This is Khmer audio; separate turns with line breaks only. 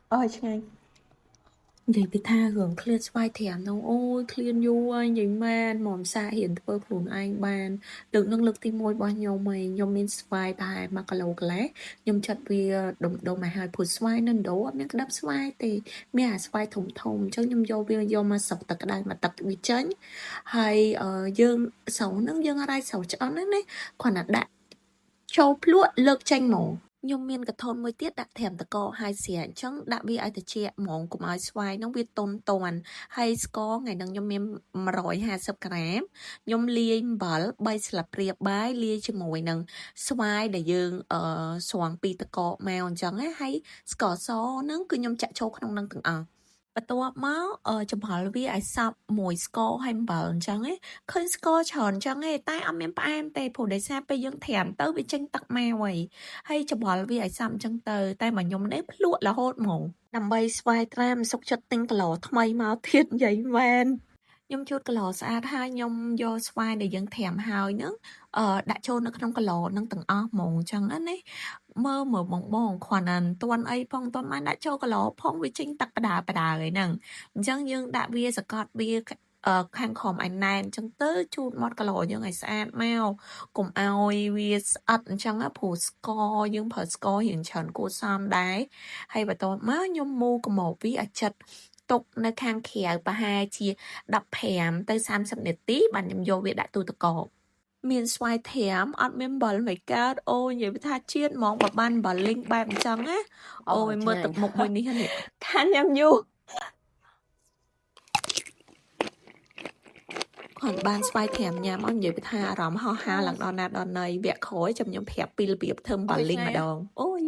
ơi ngay vậy bị tha hưởng clear spy thèm đâu ôi clear you ơi vậy man mỏm xa hiện tơ phùn anh ban được năng lực tìm môi bao nhiêu mày nhom min spy bài mà cả lâu cả lẽ nhom chặt vì đồng đồng mà hai phụt spy nên đấu ở miếng đắp spy thì mi à spy thủng thủng chứ nhom vô vì vô mà sọc tật đây mà tật bị chấn hay dương sầu nước dương ở đây sầu cho nó đấy còn là đã châu lụa lược tranh mổ nhôm miên cái thôn mới tiết đã thèm tờ co hai xỉa chẳng đã vì ai tờ chia món của ai xoay nó biết tôn toàn hay có ngày nâng nhôm miên mà rồi 50 gram nhôm liên bảo bay là priệp bái lia cho mồi nâng xoay để dương xoàng pi tờ co mèo chẳng ấy hay có so nâng cứ nhôm chạy châu không nâng từngបន្ទាប់មកចំហល់វាឲ្យសព្វមួយស្ករហើយអំបិលអញ្ចឹងឯងឃើញស្ករច្រើនអញ្ចឹងឯងតែអត់មានផ្អែមទេព្រោះដោយសារពេលយើងត្រាំទៅវាចេញទឹកម៉ាវហើយចំហល់វាឲ្យសព្វអញ្ចឹងទៅតែមកខ្ញុំនេះភ្លក់រហូតហ្មងដើម្បីស្វែងត្រាំសុខចិត្តទិញគីឡូថ្មីមកទៀតនិយាយមែនខ្ញុំជូតគីឡូស្អាតហើយខ្ញុំយកស្វាយដែលយើងត្រាំហើយហ្នឹងដាក់ចូលនៅក្នុងគីឡូហ្នឹងទាំងអស់ហ្មងអញ្ចឹងណាមើលបងគ្រាន់តែមិនទាន់អីផងមិនទាន់បានដាក់ចូលគីឡូផងវាចេញទឹកបដាបដាហើយហ្នឹងអញ្ចឹងយើងដាក់វាសកាត់វាខាងខំឲ្យណែនអញ្ចឹងទៅជូតមាត់គីឡូយើងឲ្យស្អាតមកកុំឲ្យវាស្អិតអញ្ចឹងព្រោះស្ករយើងប្រើស្កររៀងច្រើនគួរសមដែរហើយបន្ទាប់មកខ្ញុំមូរកម៉ោវាឲ្យជិតទុកនៅខាងក្រៅប្រហែលជា15ទៅ30នាទីបានខ្ញុំយកវាដាក់ទូទឹកកកមានស្វាយត្រាំអត់មានអំបិលមិនកើតអូយនិយាយថាជាតិហ្មងបើបានអំបិលលីងបែបអញ្ចឹងណាអូយមើលទឹកមុខមួយនេះនេះខានញ៉ាំយូរគាត់បានស្វាយត្រាំញ៉ាំអស់និយាយថាអារម្មណ៍ហោះហើរឡើងដល់ណាដល់ណីវគ្គក្រោយចាំខ្ញុំប្រាប់ពីរបៀបធ្វើអំបិលលីងម្ដងអូយ